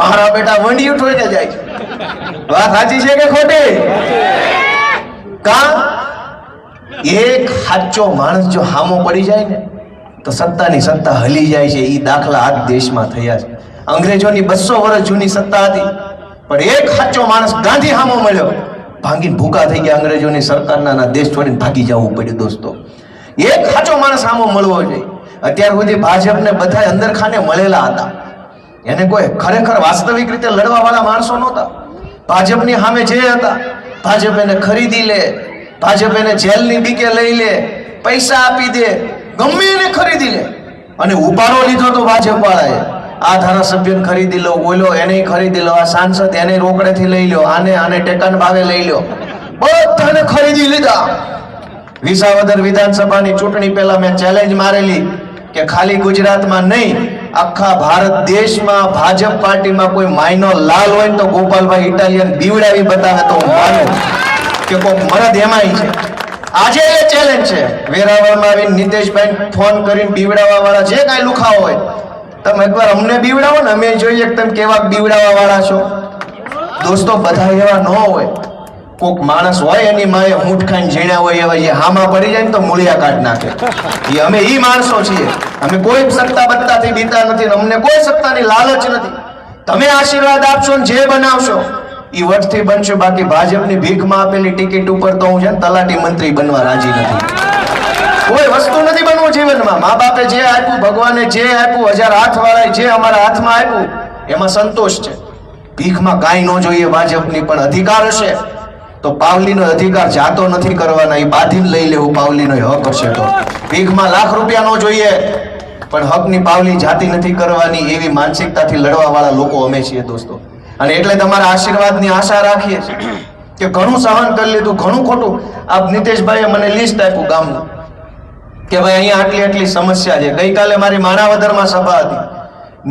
મારા બેટા વંડિયું ઠોઈને જાય છે. વાત સાચી છે કે ખોટી? એક સાચો માણસ જો હામો પડી જાય ને તો સત્તાની સત્તા હલી જાય છે. એ દાખલા આજ દેશમાં થયા છે. અંગ્રેજોની 200 વર્ષ જૂની સત્તા હતી, પણ એક સાચો માણસ ગાંધી હામો મળ્યો, ભાંગીને ભૂકા થઈ ગયા. અંગ્રેજોની સરકારના દેશ છોડીને ભાગી જવું પડ્યું દોસ્તો. એક સાચો માણસ હામો મળવો જોઈએ. અત્યાર સુધી ભાજપને બધા અંદરખાને મળેલા હતા, એને કોઈ ખરેખર વાસ્તવિક રીતે લડવા વાળા માણસો નહોતા. ભાજપની સામે જે હતા, ભાજપ એને ખરીદી લે, ભાજપ એને જેલની બીકે લઈ લે, પૈસા આપી દે, ગમે એને ખરીદી લે. અને ઉપાડો લીધો તો ભાજપ વાળાએ, આ ધારાસભ્યને ખરીદી લો, ઓલો એને ખરીદી લો, આ સાંસદ એને રોકડેથી લઈ લો, આને ટેકાના ભાવે લઈ લો, બધાને ખરીદી લીધા. વિસાવદર વિધાનસભાની ચૂંટણી પહેલા મેં ચેલેન્જ મારેલી કે ખાલી ગુજરાતમાં નહીં, આખા ભારત દેશમાં ભાજપ પાર્ટીમાં કોઈ માયનો લાલ હોય ને તો ગોપાલભાઈ ઇટાલિયન બીવડાવી બતાવે તો હું માનું કે કોઈ મરદ એમાંય છે. આજે એ ચેલેન્જ છે. વેરાવળમાં આવીને નીતેશભાઈ ફોન કરીને બીવડાવવા વાળા જે કાંઈ લુખાઓ હોય, તમે એકવાર અમને બીવડાવો ને, અમે જોઈએ કે તમે કેવા બીવડાવવા વાળા છો. દોસ્તો, બધા એવા ન હોય. કોક માણસ હોય એની માએ ઊંઠ ખાઈને ઝીણ્યા હોય એવા, એ હામાં પડી જાય ને તો મૂળિયા કાઢ નાખે. અમે ઈ માણસો છીએ. અમે કોઈ સત્તા બત્તાથી બીતા નથી, અમને કોઈ સત્તાની લાલચ નથી. તમે આશીર્વાદ આપશો ને જે બનાવશો ઈ વટથી બનશો. બાકી ભાજપની ભીખમાં આપેલી ટિકિટ ઉપર તો હું છે ને તલાટી મંત્રી બનવા રાજી નથી. કોઈ વસ્તુ નથી બનવું જીવનમાં. મા બાપે જે આપ્યું, ભગવાને જે આપ્યું, 1000 હાથ વાળાએ જે અમારા હાથમાં આપ્યું એમાં સંતોષ છે. ભીખમાં કાંઈ ન જોઈએ ભાજપની, પણ અધિકાર હશે તો પાવલીનો અધિકાર જાતો નથી કરવાના, એ બાંધીને લઈ લેવું. પાવલીનો હક હશે તો ભીખમાં લાખ રૂપિયા ન જોઈએ, પણ હકની પાવલી જાતી નથી કરવાની, એવી માનસિકતાથી લડવા વાળા લોકો અમે છીએ દોસ્તો. અને એટલે તમારા આશીર્વાદની આશા રાખીએ છીએ કે ઘણું સહન કરી લીધું, ઘણું ખોટું. આપ નીતેશભાઈએ મને લિસ્ટ આપ્યું ગામનું કે ભાઈ અહીંયા આટલી આટલી સમસ્યા છે. ગઈકાલે મારી માણાવદરમાં સભા હતી,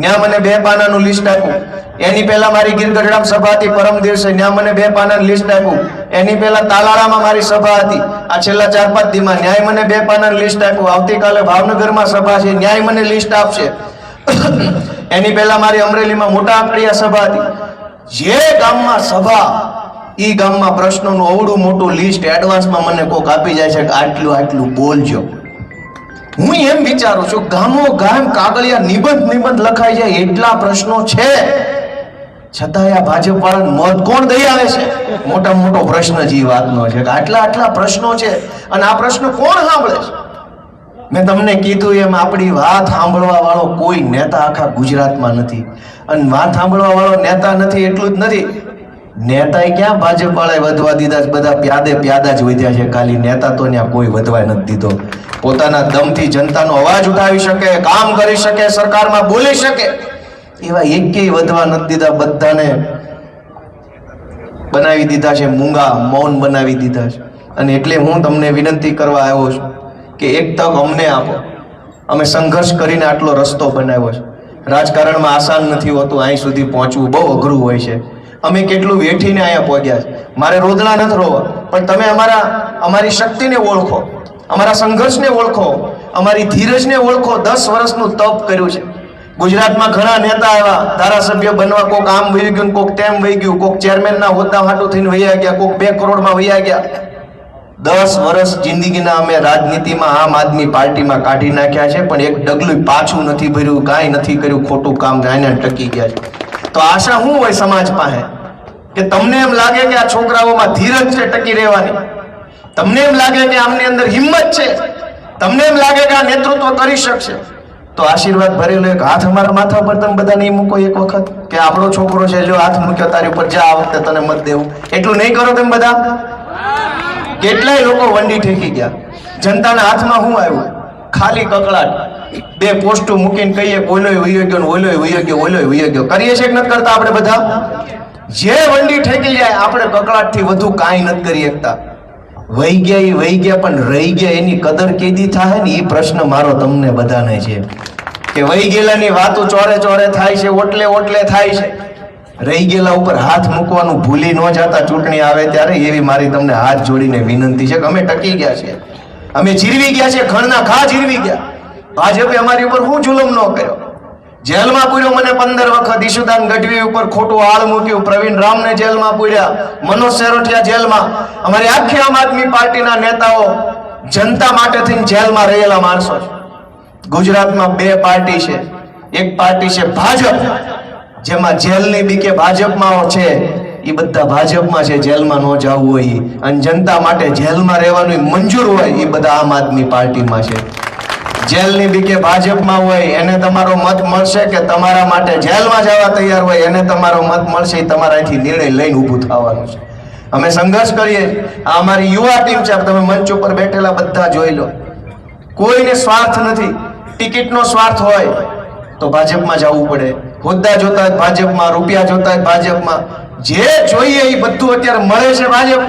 ત્યાં મને 2 પાનાનું લિસ્ટ આપ્યું. એની પહેલા મારી ગીરગઢડામાં સભા હતી પરમ દિવસે, ત્યાં મને 2 પાનાનું લિસ્ટ આપ્યું. એની પહેલા તાલાળામાં મારી સભા હતી, આ છેલ્લા 4-5 દીમાં ન્યાય મને 2 પાનાનું લિસ્ટ આપ્યું. આવતીકાલે ભાવનગરમાં સભા છે, ન્યાય મને લિસ્ટ આપશે. એની પહેલા મારી અમરેલીમાં મોટા આંકડિયા સભા હતી. જે ગામમાં સભા, ઈ ગામમાં પ્રશ્નોનું અવડું મોટું લિસ્ટ એડવાન્સમાં મને કોક આપી જાય છે કે આટલું આટલું બોલજો. હું એમ વિચારું છું, ગામો ગામ કાગળિયા નિબંધ લખાઈ જાય એટલા પ્રશ્નો છે, છતાંય આ ભાજપ વાળાને મત કોણ દઈ આવે છે? મોટા મોટો પ્રશ્ન જ એ વાતનો છે કે આટલા પ્રશ્નો છે અને આ પ્રશ્નો કોણ સાંભળે છે? મેં તમને કીધું એમ આપણી વાત સાંભળવા વાળો કોઈ નેતા આખા ગુજરાતમાં નથી. અને વાત સાંભળવા વાળો નેતા નથી એટલું જ નથી, નેતાએ ક્યાં ભાજપ વાળાએ વધવા દીધા? બધા પ્યાદા જ વધ્યા છે. ખાલી નેતા તો ત્યાં કોઈ વધવા નથી દીધો. પોતાના દમથી જનતાનો અવાજ ઉઠાવી શકે, કામ કરી શકે, સરકારમાં બોલી શકે, એવા એકેય વધવા નથી દીધા. બધાને બનાવી દીધા છે મૂંગા, મૌન બનાવી દીધા છે. અને એટલે હું તમને વિનંતી કરવા આવ્યો છું કે એક તક અમને આપો. અમે સંઘર્ષ કરીને આટલો રસ્તો બનાવ્યો છે. રાજકારણમાં આસાન નથી હોતું, અહીં સુધી પહોંચવું બહુ અઘરું હોય છે. અમે કેટલું વેઠીને અહીંયા પહોંચ્યા છે. મારે રોદણા નથી રોવા, પણ તમે અમારી શક્તિને ઓળખો, અમારા સંઘર્ષને ઓળખો, અમારી ધીરજને ઓળખો. 10 વર્ષનું તપ કર્યું છે. ગુજરાતમાં ઘણા નેતા આવ્યા, ધારાસભ્ય બનવા, કોક આમ વહી ગયું, કોક તેમ વહી ગયું, કોક ચેરમેનના હોદ્દા હાટું થઈને વહ્યા ગયા, કોક 2 કરોડમાં વહ્યા ગયા. 10 વર્ષ જિંદગીના અમે રાજનીતિમાં આમ આદમી પાર્ટીમાં કાઢી નાખ્યા છે, પણ એક ડગલું પાછું નથી ભર્યું, કાંઈ નથી કર્યું, ખોટું કામ જાઈને ટકી ગયા છે. તો આશા શું હોય સમાજ પાસે કે તમને એમ લાગે કે આ છોકરાઓમાં ધીરજ છે ટકી રહેવાની, તમને એમ લાગે કે આમની અંદર હિંમત છે, તમને એમ લાગે કે આ નેતૃત્વ કરી શકશે, તો આશીર્વાદ ભરેલો એક હાથ અમારા માથા પર તમે બધા નહીં મૂકો એક વખત કે આપણો છોકરો છે, જો હાથ મૂક્યો તારી ઉપર, જા આ વખતે તને મત દેવું. એટલું નહીં કરો તમે બધા? કેટલાય લોકો વંડી ઠેકી ગયા. જનતાના હાથમાં શું આવ્યું? ખાલી કકળાટ. 2 પોસ્ટો મૂકીને કહીએ ઓલોય વયો ગયો, ઓલોય વયો ગયો, ઓલોય વયો ગયો. કરીએ છીએ કે નથી કરતા આપણે બધા? જે વંડી ઠેકી જાય આપણે કકળાટથી વધુ કાંઈ નથી કરી શકતા. વહી ગયા, પણ રહી ગયા એની કદર કેદી થાય ને, એ પ્રશ્ન મારો તમને બધાને છે કે વહી ગયેલાની વાતો ચોરે થાય છે, ઓટલે થાય છે. રહી ગયેલા ઉપર હાથ મૂકવાનું ભૂલી ન જતા ચૂંટણી આવે ત્યારે, એવી મારી તમને હાથ જોડીને વિનંતી છે કે અમે ટકી ગયા છીએ, અમે જીરવી ગયા છીએ, ખણના ઘા જીરવી ગયા. ભાજપે અમારી ઉપર શું જુલમ ન કર્યો? જેલમાં પૂર્યો મને 15 વખત, ઈશુદાન ગઢવી ઉપર ખોટું આળ મૂક્યું, પ્રવીણ રામને જેલમાં પૂર્યા, મનોજ સેરોઠિયા જેલમાં. અમારી આખી આમ આદમી પાર્ટીના નેતાઓ જનતા માટે થઈને જેલમાં રહેલા માણસો છે. ગુજરાતમાં 2 પાર્ટી છે. એક પાર્ટી છે ભાજપ, જેમાં જેલની બીકે ભાજપમાં છે, એ બધા ભાજપમાં છે, જેલમાં ન જવું હોય. અને જનતા માટે જેલમાં રહેવાનું મંજૂર હોય, એ બધા આમ આદમી પાર્ટીમાં છે. જેલની બીકે ભાજપમાં હોય એને તમારો મત મળશે કે તમારા માટે જેલમાં જવા તૈયાર હોય એને તમારો મત મળશે? એ તમારાથી નિર્ણય લઈને ઊભું થવાનું છે. અમે સંઘર્ષ કરીએ. આ અમારી યુવા ટીમ છે. તમે મંચ ઉપર બેઠેલા બધા જોઈ લો. કોઈને સ્વાર્થ નથી. ટિકિટનો સ્વાર્થ હોય તો ભાજપમાં જવું પડે. હોદ્દા જોતા જ ભાજપમાં, રૂપિયા જોતા જ ભાજપમાં. જે જોઈએ એ બધું અત્યારે મળે છે ભાજપ.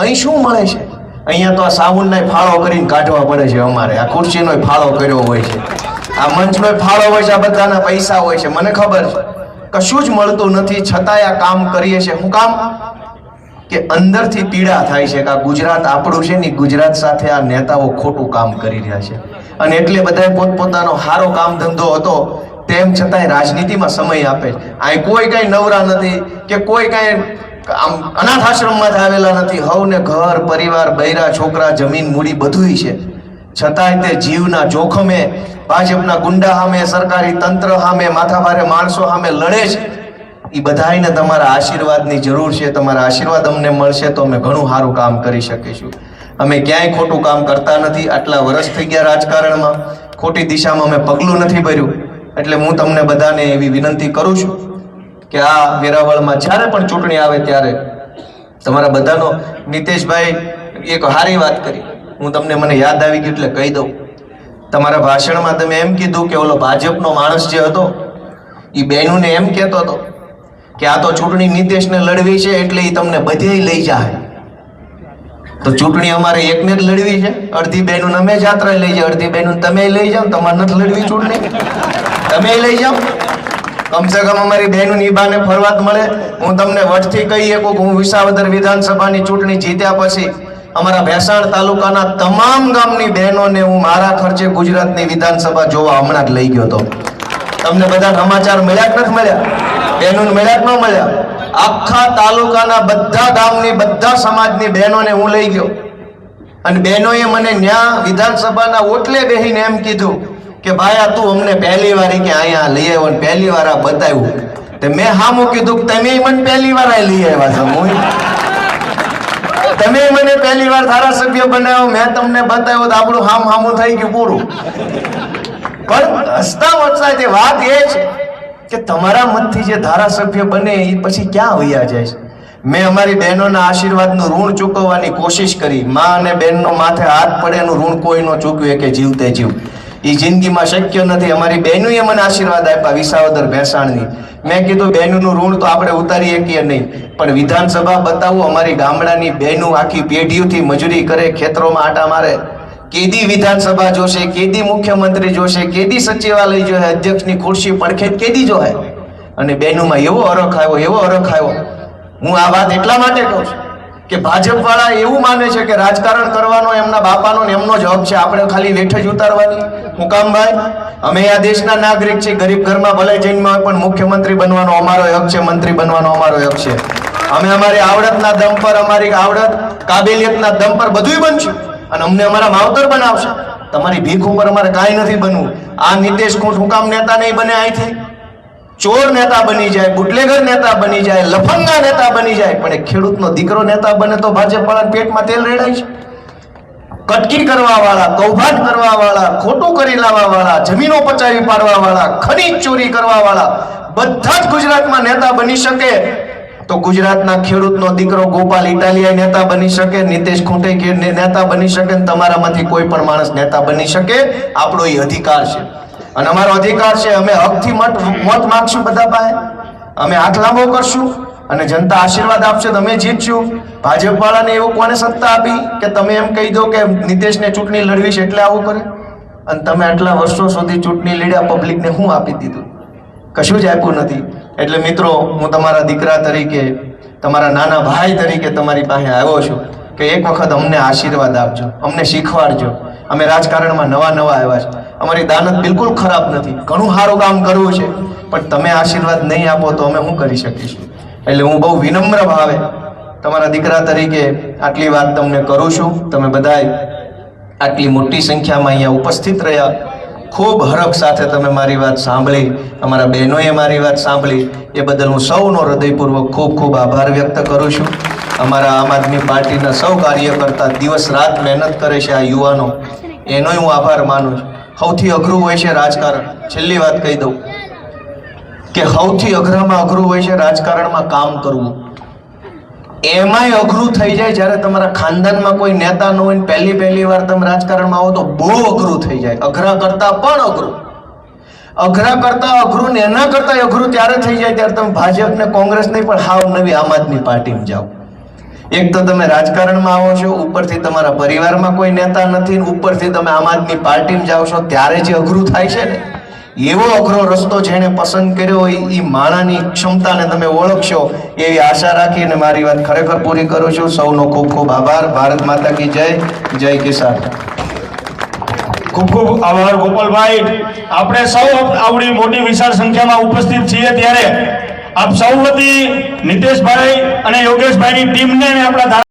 અહીં શું મળે છે? અહીંયા તો આ સાબુનનો ફાળો કરીને કાઢવા પડે છે અમારે. આ ખુરશીનો ફાળો કર્યો હોય છે, આ મંચનો ફાળો હોય છે, આ બધાના પૈસા હોય છે. મને ખબર છે કશું જ મળતું નથી, છતાંય આ કામ કરીએ છીએ. શું કામ? કે અંદરથી પીડા થાય છે કે આ ગુજરાત આપણું છે ને, ગુજરાત સાથે આ નેતાઓ ખોટું કામ કરી રહ્યા છે. અને એટલે બધાએ પોતપોતાનો સારો કામ ધંધો હતો તેમ છતાંય રાજનીતિમાં સમય આપે છે. અહીં કોઈ કઈ નવરા નથી કે કોઈ કઈ આમ અનાથ આશ્રમમાં આવેલા નથી. હવને ઘર પરિવાર, બૈરા છોકરા, જમીન મૂડી બધુંય છે. છતાંય તે જીવના જોખમે ભાજપના ગુંડા સામે, સરકારી તંત્ર સામે, માથાભારે માણસો સામે લડે છે. એ બધાને તમારા આશીર્વાદની જરૂર છે. તમારા આશીર્વાદ અમને મળશે તો અમે ઘણું સારું કામ કરી શકીશું. અમે ક્યાંય ખોટું કામ કરતા નથી. આટલા વર્ષ થઈ ગયા રાજકારણમાં, ખોટી દિશામાં અમે પગલું નથી ભર્યું. એટલે હું તમને બધાને એવી વિનંતી કરું છું કે આ વેરાવળમાં જ્યારે પણ ચૂંટણી આવે ત્યારે તમારા બધાનો, નીતેશભાઈ એક સારી વાત કરી, હું તમને મને યાદ આવી ગયું એટલે કહી દઉં. તમારા ભાષણમાં તમે એમ કીધું કે ઓલો ભાજપનો માણસ જે હતો એ બહેનોને એમ કહેતો હતો કે આ તો ચૂંટણી નીતેશને લડવી છે એટલે એ તમને બધે લઈ જાય. તો ચૂંટણી અમારે એકને જ લડવી છે. અડધી બહેનોને અમે જાત્રા લઈ જાય, અડધી બહેનોને તમે લઈ જાઓ. તમારે નથી લડવી ચૂંટણી, તમે લઈ જાઓ. કમસે કમ અમારી બહેનોની બાને ફરવા મળે. હું તમને વટથી કહી શકું કે હું વિસાવદર વિધાનસભાની ચૂંટણી જીત્યા પછી અમારા ભેસાણ તાલુકાના તમામ ગામની બહેનોને હું મારા ખર્ચે ગુજરાતની વિધાનસભા જોવા હમણાં જ લઈ ગયો હતો. તમને બધા સમાચાર મળ્યા કે નથી મળ્યા? બહેનોને મળ્યા કે ન મળ્યા? આખા તાલુકાના બધા ગામની બધા સમાજની બહેનોને હું લઈ ગયો અને બહેનોએ મને ન્યા વિધાનસભાના ઓટલે બેહીને એમ કીધું કે ભાઈ આ તું અમને પહેલી વાર કે અહીંયા લઈ આવ્યો ને પહેલી વાર આ બતાવ્યું. તે મેં હામું કીધું કે તમે મને પહેલી વાર આ લઈ આવ્યા છો. તમે મને પહેલી વાર ધારાસભ્ય બનાવ્યો, મેં તમને બતાવ્યો તો આપણું હામું થઈ ગયું પૂરું. પણ હસતા વસતા તે વાત એ છે કે તમારા મનથી જે ધારાસભ્ય બને એ પછી ક્યાં વયા જાય છે. મેં અમારી બહેનોના આશીર્વાદનું ઋણ ચૂકવવાની કોશિશ કરી. માં અને બહેનનો માથે હાથ પડે એનું ઋણ કોઈ ન ચૂકવે કે જીવતે જીવ. એ જિંદગીમાં શક્ય નથી. અમારી બહેનોએ મને આશીર્વાદ આપ્યા વિસાવદર ભેસાણની. મેં કીધું બહેનોનું ઋણ તો આપણે ઉતારી શકીએ નહીં, પણ વિધાનસભા બતાવું. અમારી ગામડાની બહેનો આખી પેઢીઓથી મજૂરી કરે, ખેતરોમાં આટા મારે. કેદી વિધાનસભા જોશે, કેદી મુખ્યમંત્રી જોશે, કેદી સચિવાલય જોશે, અધ્યક્ષની ખુરશી પડખે કેદી જોહે. અને બહેનોમાં એવો અરખ આવ્યો, એવો અરખ આવ્યો. હું આ વાત એટલા માટે કહું છું કે ભાજપ વાળા એવું માને છે કે રાજકારણ કરવાનો એમના બાપાનો ને એમનો જ હક છે, આપણે ખાલી વેઠ જ ઉતારવાની. હું કામ ભાઈ? અમે આ દેશના નાગરિક છીએ. ગરીબ ઘરમાં ભલે જન્મ હોય પણ મુખ્યમંત્રી બનવાનો અમારો હક છે, મંત્રી બનવાનો અમારો હક છે. અમે અમારી આવડતના દમ પર, અમારી આવડત કાબેલિયતના દમ પર બધું બનશું અને અમને અમારા માવતર બનાવશે. તમારી ભીખ ઉપર અમારે કાંઈ નથી બનવું. આ નીતેશ શું કામ નેતા નહીં બને? અહીંથી ચોર નેતા બની જાય, બુટલેગર નેતા બની જાય, લફંગા નેતા બની જાય, પણ એક ખેડૂતનો દીકરો નેતા બને તો ભાજપ વાળા પેટમાં તેલ રેડાય છે. કટકી કરવા વાળા, કૌભાંડ કરવા વાળા, ખોટું કરી લાવવા વાળા, જમીનો પચાવી પાડવા વાળા, ખનીજ ચોરી કરવા વાળા બધા જ ગુજરાતમાં નેતા બની શકે તો ગુજરાતના ખેડૂતનો દીકરો ગોપાલ ઇટાલિયા નેતા બની શકે, નીતેશ ખૂંટે નેતા બની શકે, તમારામાંથી કોઈ પણ માણસ નેતા બની શકે. આપણો એ અધિકાર છે અને અમારો અધિકાર છે. અમે હકથી મત માંગશું બધા પાસે, અમે હાથ લાંબો કરશું અને જનતા આશીર્વાદ આપશે તો અમે જીતશું. ભાજપ વાળાને એવું કોને સત્તા આપી કે તમે એમ કહી દો કે નીતેશને ચૂંટણી લડવી છે એટલે આવું કરે? અને તમે આટલા વર્ષો સુધી ચૂંટણી લડ્યા, પબ્લિકને શું આપી દીધું? કશું જ આપ્યું નથી. એટલે મિત્રો, હું તમારા દીકરા તરીકે, તમારા નાના ભાઈ તરીકે તમારી પાસે આવ્યો છું કે એક વખત અમને આશીર્વાદ આપજો, અમને શીખવાડજો. અમે રાજકારણમાં નવા આવ્યા છે. અમારી દાનત બિલકુલ ખરાબ નથી, ઘણું સારું કામ કરવું છે, પણ તમે આશીર્વાદ નહીં આપો તો અમે શું કરી શકીશું? એટલે હું બહુ વિનમ્ર ભાવે તમારા દીકરા તરીકે આટલી વાત તમને કરું છું. તમે બધાય આટલી મોટી સંખ્યામાં અહીંયા ઉપસ્થિત રહ્યા, ખૂબ હરખ સાથે તમે મારી વાત સાંભળી, અમારા બહેનોએ મારી વાત સાંભળી, એ બદલ હું સૌનો હૃદયપૂર્વક ખૂબ આભાર વ્યક્ત કરું છું. અમારા આમ આદમી પાર્ટીના સૌ કાર્યકર્તા દિવસ રાત મહેનત કરે છે, આ યુવાનો, એનોય હું આભાર માનું છું. સૌથી અઘરું હોય છે રાજકારણ. છેલ્લી વાત કહી દઉં કે સૌથી અઘરામાં અઘરું હોય છે રાજકારણમાં કામ કરવું. એમાંય અઘરું થઈ જાય જ્યારે તમારા ખાનદાનમાં કોઈ નેતા ન હોય ને પહેલી વાર તમે રાજકારણમાં આવો તો બહુ અઘરું થઈ જાય. અઘરા કરતા પણ અઘરું, અઘરા કરતા અઘરું ને એના કરતા અઘરું ત્યારે થઈ જાય ત્યારે તમે ભાજપ ને કોંગ્રેસ નહીં પણ હાવ નવી આમ આદમી પાર્ટીમાં જાઓ. એક તો તમે રાજકારણમાં આવો છો, ઉપરથી તમારા પરિવારમાં કોઈ નેતા નથી, ઉપરથી તમે આમ આદમી પાર્ટીમાં જાઓ છો, ત્યારે જે અઘરું થાય છે ને, એવો અઘરો રસ્તો જેણે પસંદ કર્યો હોય એ માણાની ક્ષમતાને તમે ઓળખશો એવી આશા રાખીને મારી વાત ખરેખર પૂરી કરું છું. સૌનો ખૂબ ખૂબ આભાર. ભારત માતા કી જય. જય કિસાન. ખૂબ ખૂબ આભાર ગોપાલભાઈ. આપણે સૌ આવડી મોટી વિશાળ સંખ્યામાં ઉપસ્થિત છીએ ત્યારે આપ સૌ વતી નીતેશભાઈ અને યોગેશભાઈની ટીમને અને આપણા